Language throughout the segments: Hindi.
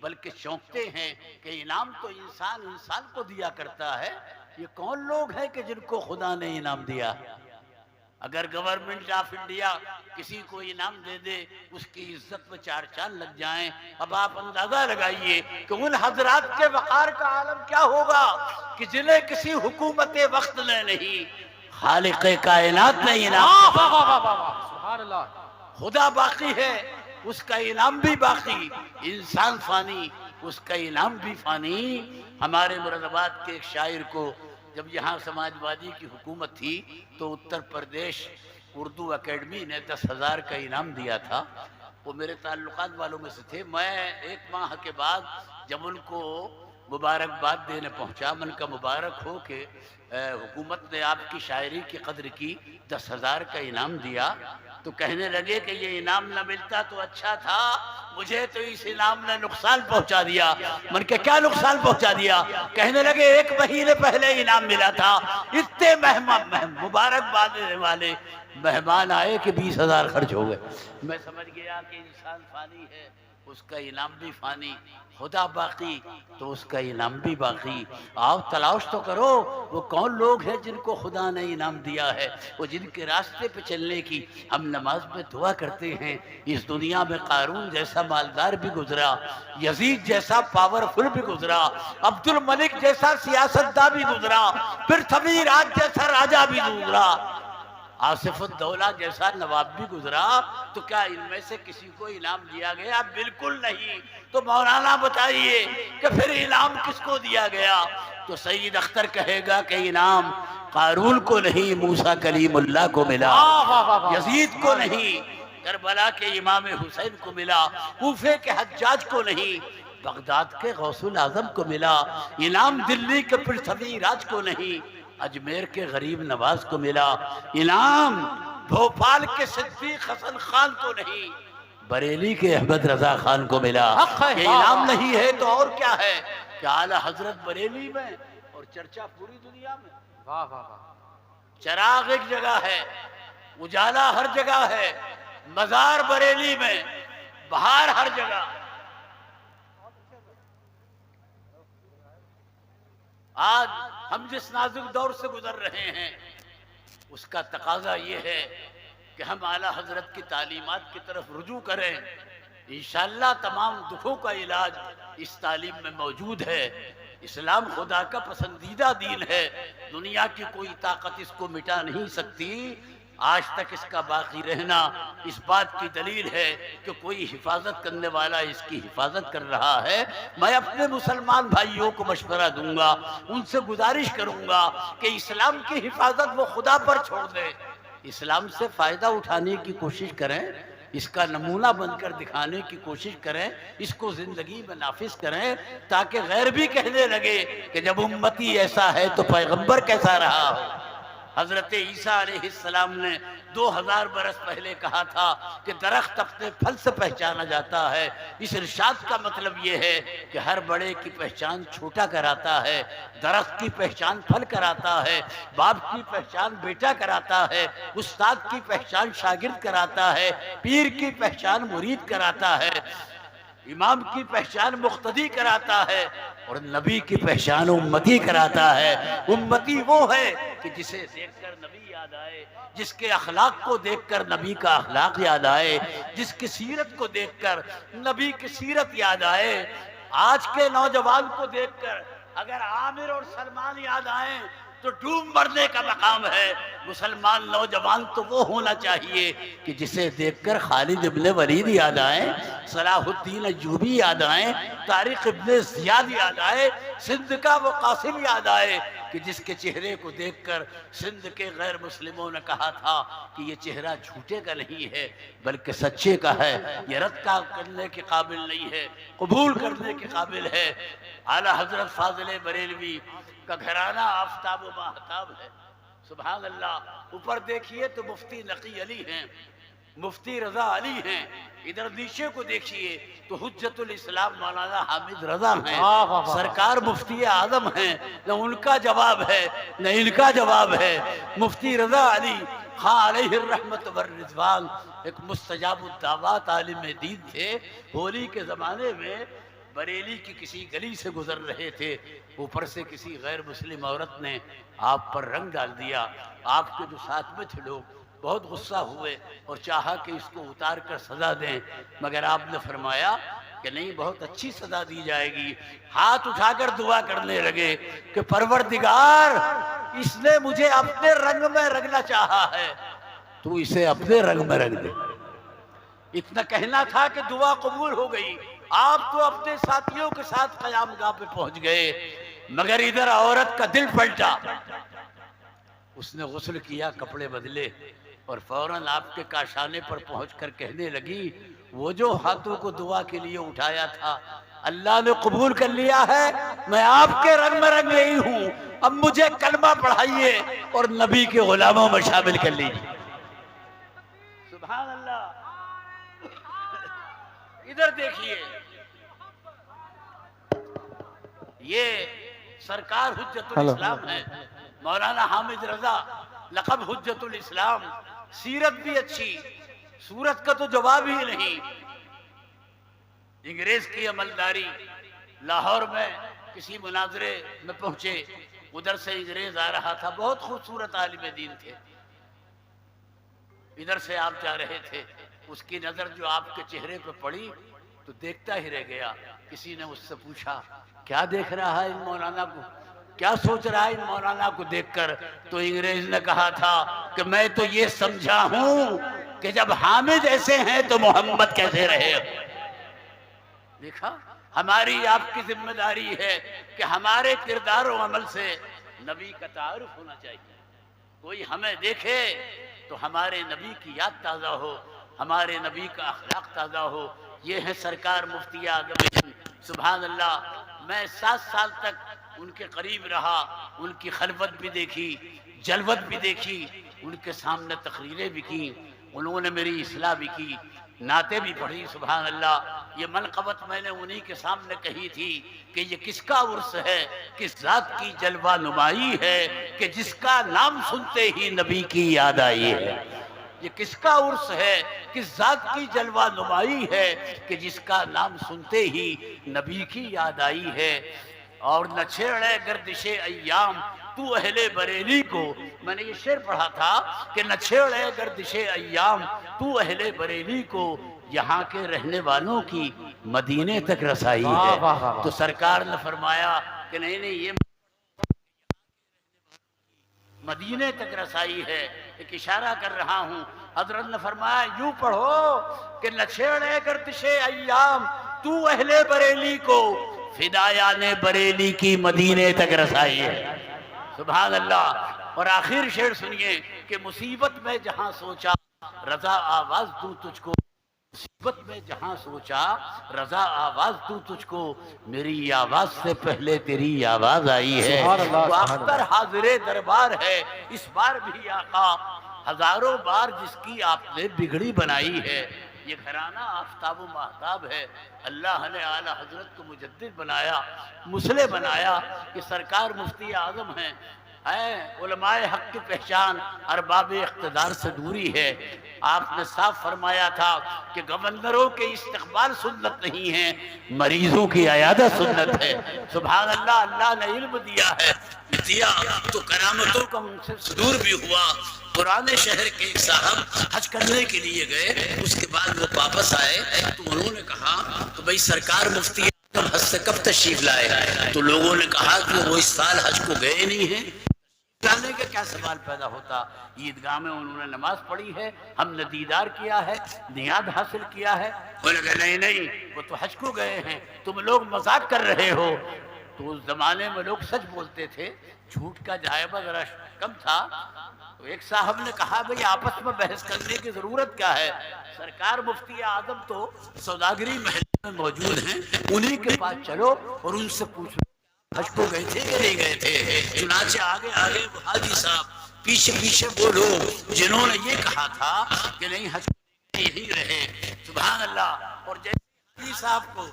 बल्कि चौंकते हैं कि इनाम तो इंसान इंसान को दिया करता है, ये कौन लोग हैं कि जिनको खुदा ने इनाम दिया। अगर गवर्नमेंट ऑफ इंडिया किसी को इनाम दे दे, उसकी इज्जत में चार चांद लग जाएं। अब आप अंदाजा लगाइए कि उन हजरात के वक़ार का आलम क्या होगा कि जिन्हें किसी हुकूमत वक्त ने नहीं, खालिक कायनात ने इनाम। सुभान अल्लाह। खुदा बाकी है, उसका इनाम भी बाकी। इंसान फानी, उसका इनाम भी फानी। हमारे मुरादाबाद के एक शायर को जब यहाँ समाजवादी की हुकूमत थी तो उत्तर प्रदेश उर्दू एकेडमी ने 10,000 का इनाम दिया था। वो मेरे ताल्लुकात वालों में से थे। मैं एक माह के बाद जब उनको मुबारकबाद देने पहुँचा, मन का मुबारक हो कि हुकूमत ने आपकी शायरी की कदर की, 10,000 का इनाम दिया। तो कहने लगे कि ये इनाम न मिलता तो अच्छा था, मुझे तो इस इनाम ने नुकसान पहुंचा दिया। मन के क्या नुकसान पहुंचा दिया? कहने लगे 1 महीने पहले इनाम मिला था, इतने मुबारकबाद देने वाले मेहमान आए कि 20,000 खर्च हो गए। मैं समझ गया कि इंसान फानी है, उसका इनाम भी फानी। खुदा बाकी तो उसका इनाम भी बाकी। आओ तलाश तो करो वो कौन लोग हैं जिनको खुदा ने इनाम दिया है, वो जिनके रास्ते पे चलने की हम नमाज में दुआ करते हैं। इस दुनिया में कारून जैसा मालदार भी गुजरा, यजीद जैसा पावरफुल भी गुजरा, अब्दुल मलिक जैसा सियासतदान भी गुजरा, फिर तमीरात जैसा राजा भी गुजरा, आसिफुद्दौला जैसा नवाब भी गुजरा। तो क्या इनमें से किसी को इनाम दिया गया? बिल्कुल नहीं। तो मौलाना बताइए कि फिर इनाम किसको दिया गया? तो सईद अख्तर कहेगा कि इनाम कारून को नहीं, मूसा कलीमुल्लाह को मिला, यजीद को नहीं, करबला के इमाम हुसैन को मिला, कूफे के हज्जाज को नहीं, बगदाद के गौसुल आजम को मिला। इनाम दिल्ली के पृथ्वी राज को नहीं, अजमेर के गरीब नवाज को मिला। इनाम भोपाल के सिद्दीक हसन खान को नहीं, बरेली के अहमद रजा खान को मिला। ये इनाम नहीं है तो और क्या है? क्या आला हजरत बरेली में और चर्चा पूरी दुनिया में। वाह वाह वाह। चराग एक जगह है, उजाला हर जगह है, मजार बरेली में, बहार हर जगह। आज हम जिस नाजुक दौर से गुजर रहे हैं उसका तकाजा ये है कि हम आला हजरत की तालीमात की तरफ रुजू करें। इंशाअल्लाह तमाम दुखों का इलाज इस तालीम में मौजूद है। इस्लाम खुदा का पसंदीदा दीन है, दुनिया की कोई ताकत इसको मिटा नहीं सकती। आज तक इसका बाकी रहना इस बात की दलील है कि कोई हिफाजत करने वाला इसकी हिफाजत कर रहा है। मैं अपने मुसलमान भाइयों को मशवरा दूंगा, उनसे गुजारिश करूंगा कि इस्लाम की हिफाजत वो खुदा पर छोड़ दें, इस्लाम से फ़ायदा उठाने की कोशिश करें, इसका नमूना बनकर दिखाने की कोशिश करें, इसको ज़िंदगी में नाफिज करें, ताकि गैर भी कहने लगे कि जब उम्मती ऐसा है तो पैगंबर कैसा रहा हो। हजरत ईसा अलैहिस्सलाम ने 2000 बरस पहले कहा था कि दरख्त अपने फल से पहचाना जाता है। इस इरशाद का मतलब ये है कि हर बड़े की पहचान छोटा कराता है, दरख्त की पहचान फल कराता है, बाप की पहचान बेटा कराता है, उस्ताद की पहचान शागिर्द कराता है, पीर की पहचान मुरीद कराता है, इमाम की पहचान मुक्तदी कराता है, और नबी की पहचान उम्मती कराता है। उम्मती वो है कि जिसे देखकर नबी याद आए, जिसके अखलाक को देखकर नबी का अखलाक याद आए, जिसकी सीरत को देखकर नबी की सीरत याद आए। आज के नौजवान को देखकर अगर आमिर और सलमान याद आए तो डूब मरने का मकाम है। मुसलमान नौजवान तो वो होना चाहिए कि जिसे देखकर खालिद इब्ने वलीद याद आए, सलाहुद्दीन अय्यूबी याद आए, तारिक इब्ने ज़ियाद याद आए, सिंध का वो कासिम याद आए, कि जिसके चेहरे को देखकर सिंध के गैर मुस्लिमों ने कहा था कि ये चेहरा झूठे का नहीं है बल्कि सच्चे का है, ये रद्द करने के काबिल नहीं है, कबूल करने के काबिल है। आला हजरत फाजिल बरेलवी का घराना आफ्ताब व महताब है। सुभान अल्लाह। ऊपर देखिए तो मुफ्ती नकी अली हैं, मुफ्ती रजा अली हैं, इधर नीचे को देखिए तो हुज्जतुल इस्लाम मौलाना हामिद रजा हैं, सरकार मुफ्ती आजम हैं। न उनका जवाब है न इनका जवाब है। मुफ्ती रजा अली खां अलैहिर रहमत वर रिजवान एक मुस्तजाबुद दावत आलिम दीन थे। होली के ज़माने में बरेली की किसी गली से गुजर रहे थे, ऊपर से किसी गैर मुस्लिम औरत ने आप पर रंग डाल दिया। आपके जो साथ में थे लोग बहुत गुस्सा हुए और चाहा कि इसको उतार कर सजा दें, मगर आपने फरमाया कि नहीं, बहुत अच्छी सजा दी जाएगी। हाथ उठाकर दुआ करने लगे कि परवरदिगार, इसने मुझे अपने रंग में रंगना चाहा है, तू इसे अपने रंग में रंग दे। इतना कहना था कि दुआ कबूल हो गई। आप तो अपने साथियों के साथ क़यामगाह पे पहुंच गए, मगर इधर औरत का दिल पलटा। उसने गुस्ल किया, कपड़े बदले और फौरन आपके काशाने पर पहुंचकर कहने लगी, वो जो हाथों को दुआ के लिए उठाया था अल्लाह ने कबूल कर लिया है, मैं आपके रंग में रंग गई हूं। अब मुझे कलमा पढ़ाइए और नबी के गुलामों में शामिल कर लीजिए। सुभान अल्लाह। इधर देखिए, ये सरकार हुज्जतुल इस्लाम है, मौलाना हामिद रजा, लक़ब हुज्जतुल इस्लाम। सीरत भी अच्छी, सूरत का तो जवाब ही नहीं। अंग्रेज की अमलदारी, लाहौर में किसी मुनाजरे में पहुंचे, उधर से अंग्रेज आ रहा था, बहुत खूबसूरत आलिम दीन थे। इधर से आप जा रहे थे, उसकी नजर जो आपके चेहरे पर पड़ी तो देखता ही रह गया। किसी ने उससे पूछा, क्या देख रहा है इन मौलाना को, क्या सोच रहा है इन मौलाना को देखकर? तो अंग्रेज ने कहा था कि मैं तो ये समझा हूं कि जब हामिद ऐसे हैं तो मोहम्मद कैसे रहे। देखा, हमारी आपकी जिम्मेदारी है कि हमारे किरदार और अमल से नबी का तारुफ होना चाहिए। कोई हमें देखे तो हमारे नबी की याद ताज़ा हो, हमारे नबी का अखलाक ताज़ा हो। ये है सरकार मुफ्ती आज़म। सुभान अल्लाह। मैं 7 साल तक उनके करीब रहा, उनकी खलवत भी देखी, जलवत भी देखी, उनके सामने तकरीरें भी की, उन्होंने मेरी इस्लाह भी की, नाते भी पढ़ी। सुभान अल्लाह। ये मनक़बत मैंने उन्हीं के सामने कही थी कि ये किसका उर्स है, किस ज़ात की जलवा नुमाई है कि जिसका नाम सुनते ही नबी की याद आई है। ये किसका उर्स है, किस ज़ात की जलवा नुमाई है कि जिसका नाम सुनते ही नबी की याद आई है। और न छेड़े गर्दिशे अय्याम तू अहले बरेली को, मैंने ये शेर पढ़ा था कि न छेड़े गर्दिशे अय्याम तू अहले बरेली को, यहाँ के रहने वालों की मदीने तक रसाई है। तो सरकार ने फरमाया कि नहीं नहीं, ये मदीने तक रसाई है। एक इशारा कर रहा हूँ। हजरत ने फरमाया, यूं पढ़ो कि न छेड़े गर्दिशे अय्याम तू अहले बरेली को, फिदाया ने बरेली की मदीने तक रसाई है। सुभान अल्लाह। और आखिर शेर सुनिए कि मुसीबत में जहां सोचा रजा आवाज दूं तुझको, मुसीबत में जहां सोचा रजा आवाज दूं तुझको, मेरी आवाज से पहले तेरी आवाज आई है। तो अख्तर हाजिरे दरबार है, इस बार भी आका हजारों बार जिसकी आपने बिगड़ी बनाई है। ये घराना आफ्ताब महताब है। अल्लाह ने आला हजरत को मुजद्दिद बनाया, मुसले बनाया कि सरकार मुफ्ती आज़म हैं। उलमाए हक की पहचान अरबाब इख्तिदार से दूरी है। आपने साफ फरमाया था कि गवर्नरों के इस्तकबाल सुन्नत नहीं है, मरीजों की अयादत सुन्नत है। सुभान अल्लाह। अल्लाह ने इल्म दिया है, दिया तो करामतों का उनसे दूर भी हुआ। पुराने शहर के एक साहब हज करने के लिए गए, उसके बाद वो वापस आए तो उन्होंने कहा तो भाई सरकार मुफ्ती हज से कब तशरीफ लाए? तो लोगों ने कहा कि वो इस साल हज को गए नहीं है। जाने का क्या सवाल पैदा होता? ईदगाह में उन्होंने नमाज पढ़ी है, हमने दीदार किया है, नियाद हासिल किया है। बोले नहीं नहीं, वो तो हज को गए हैं, तुम लोग मजाक कर रहे हो। तो उस जमाने में लोग सच बोलते थे, झूठ का जायबा जरा कम था। तो एक साहब ने कहा भाई आपस में बहस करने की जरूरत क्या है? सरकार मुफ्ती आज़म तो सौदागरी महल में मौजूद हैं, उन्हीं के पास चलो और उनसे पूछो हज को गए थे या नहीं गए थे। चुनाचे आगे आगे हाजी साहब, पीछे पीछे वो लोग जिन्होंने ये कहा था कि नहीं हज यही रहे। सुभान अल्लाह। और जैसे हाजी साहब को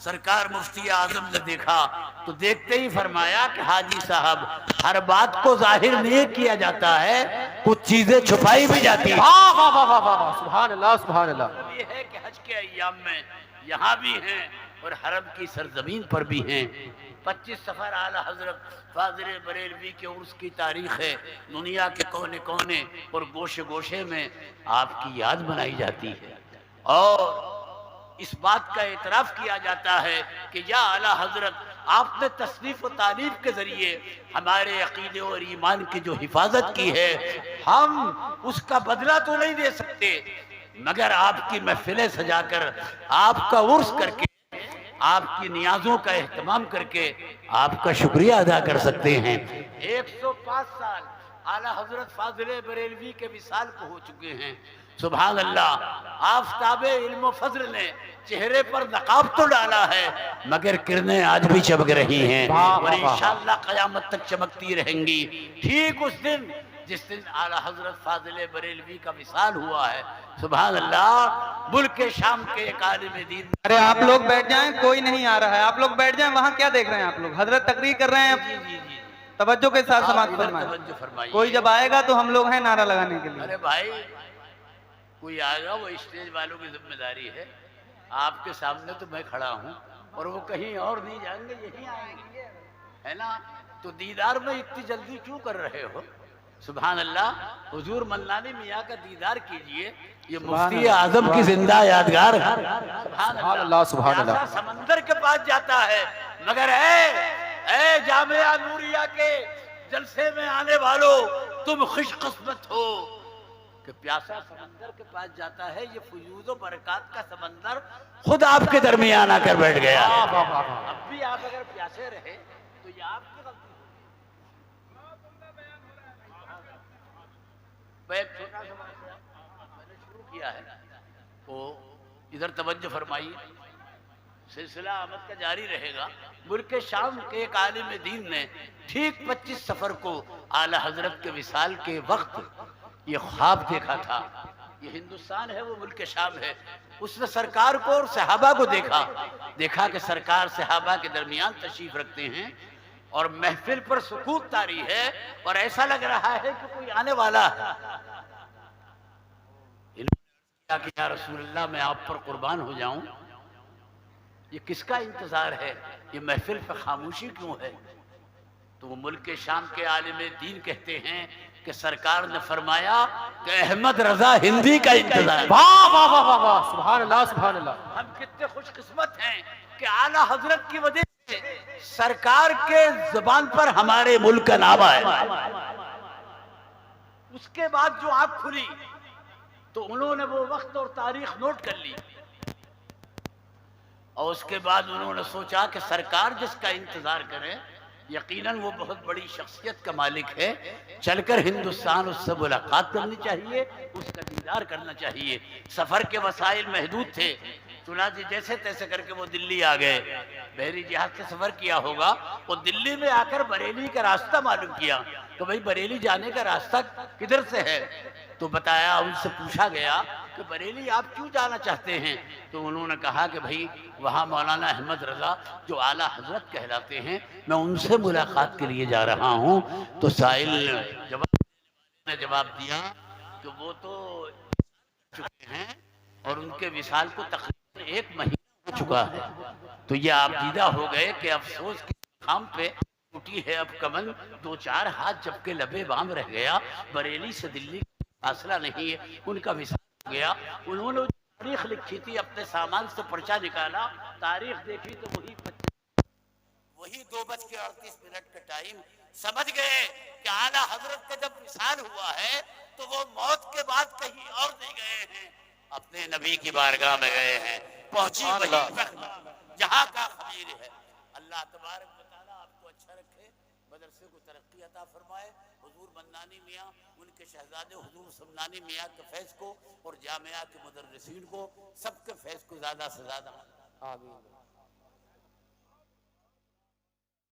सरकार मुफ्ती आज़म ने देखा तो देखते ही फरमाया कि हाजी साहब, हर बात को जाहिर नहीं किया जाता है, कुछ चीजें छुपाई भी जाती है। वाह वाह वाह वाह वाह, सुभान अल्लाह सुभान अल्लाह। ये है कि हज के अय्याम में यहाँ भी हैं और हरम की सरजमीन पर भी हैं। 25 सफ़र आला हजरत फाजिल बरेलवी के उर्स की तारीख है। दुनिया के कोने कोने और गोशे गोशे में आपकी याद बनाई जाती है और इस बात का एतराफ़ किया जाता है कि या आला हजरत आपने तसनीफ़ व तालीफ के ज़रिए हमारे अक़ीदे और ईमान की जो हिफाजत की है, हम उसका बदला तो नहीं दे सकते, मगर आपकी महफिलें सजाकर, आपका उर्स करके, आपकी नियाजों का एहतमाम करके आपका शुक्रिया अदा कर सकते हैं। 105 साल आला हजरत फाजिल बरेलवी के विसाल को हो चुके हैं। सुभान अल्लाह। आफताबे इल्म फजल ने चेहरे पर नकाब तो डाला है, मगर किरणें आज भी चमक रही हैं और इंशाअल्लाह क़यामत तक चमकती रहेंगी। ठीक उस दिन जिस दिन आला हजरत फाजिल बरेलवी का विसाल हुआ है, सुभान अल्लाह, मुल्क शाम के एक आलिम दीन। अरे आप लोग बैठ जाएं, कोई नहीं आ रहा है, आप लोग बैठ जाएं। वहाँ क्या देख रहे हैं आप लोग? हजरत तकरीर कर रहे हैं, जी जी जी, तवज्जो के साथ समाप्त तवज्जो फरमाएं। फरमाइए। कोई जब आएगा तो हम लोग हैं नारा लगाने के लिए। अरे भाई, कोई आएगा वो स्टेज वालों की जिम्मेदारी है। आपके सामने तो मैं खड़ा हूँ और वो कहीं और नहीं जाएंगे, यहीं आएंगे, है ना? तो दीदार में इतनी जल्दी क्यों कर रहे हो? सुभान अल्लाह। हुजूर मन्नानी मियाँ का दीदार कीजिए, ये मुफ्ती आजम की जिंदा यादगार है। सुभान अल्लाह, सुभान अल्लाह। समंदर के पास जाता है, मगर ए जामिया नूरिया के जलसे में आने वालों, तुम खुशकिस्मत हो कि प्यासा समंदर के पास जाता है। ये फयूज़ व बरकत का समंदर खुद आपके दरमियान आकर बैठ गया। अब भी आप अगर प्यासे रहे तो ये आपकी गलती। एक छोटा सा मैंने शुरू किया है, तो इधर तवज्जो फरमाइए। सिलसिला आमद का जारी रहेगा। मुल्क शाम के एक आलिम दीन ने ठीक 25 सफ़र को आला हजरत के विसाल के वक्त ये ख्वाब देखा था। ये हिंदुस्तान है, वो मुल्क शाम है। उसने सरकार को और सहाबा को देखा कि सरकार सहाबा के दरमियान तशरीफ रखते हैं और महफिल पर सुकूत तारी है और ऐसा लग रहा है कि कोई आने वाला है। कि या रसूलल्लाह, मैं आप पर कुर्बान हो जाऊं, ये किसका इंतजार है? ये महफिल पर खामोशी क्यों है? तो वो मुल्क शाम के आलिम दीन कहते हैं कि सरकार ने फरमाया कि अहमद रजा हिंदी का इंतजार। वाह वाह वाह वाह वाह, सुभान अल्लाह, सुभान अल्लाह। हम कितने खुशकिस्मत हैं कि आला हजरत की वजह से सरकार के जुबान पर हमारे मुल्क का नाम आया। उसके बाद जो आंख खुली तो उन्होंने वो वक्त और तारीख नोट कर ली और उसके बाद उन्होंने सोचा कि सरकार जिसका इंतजार करे, यकीनन वो बहुत बड़ी शख्सियत का मालिक है, चलकर हिंदुस्तान उससे मुलाकात करनी चाहिए, उसका दीदार करना चाहिए। सफर के वसाइल महदूद थे, चुनांचे जैसे तैसे करके वो दिल्ली आ गए। बहरी जहाज से सफर किया होगा, वो दिल्ली में आकर बरेली का रास्ता मालूम किया कि भाई बरेली जाने का रास्ता किधर से है। तो बताया, उनसे पूछा गया कि बरेली आप क्यों जाना चाहते हैं? तो उन्होंने कहा कि भाई वहाँ मौलाना अहमद रजा जो आला हजरत कहलाते हैं, मैं उनसे मुलाकात के लिए जा रहा हूँ। तो साहिल ने जवाब दिया कि वो तो चुके हैं और उनके विसाल को तकरीबन 1 महीना हो चुका है। तो ये आप दीदा हो गए कि अफसोस के मकाम पे टूटी है अब कमल, 2-4 हाथ जबकि लबे बाम रह गया। बरेली से दिल्ली फासला नहीं है, उनका विसाल हो गया। उन्होंने तारीख लिखी थी, अपने सामान से पर्चा निकाला, तारीख देखी तो वही 2:38 का टाइम। समझ गए कि आला हजरत का जब विसाल हुआ है तो वो मौत के बाद कहीं और नहीं गए हैं, अपने नबी की बारगाह में गए हैं, पहुंची वहीं तक जहां का खमीर है। अल्लाह तबारक व तआला आपको अच्छा रखे, मदरसे को तरक्की अता फरमाए। हुजूर मन्नानी मियाँ, उनके शहजादे हुजूर समनानी मियाँ के फैज़ को और जामिया के मुदर्रिसीन को, सबके फैज़ को ज़्यादा से ज़्यादा आमीन।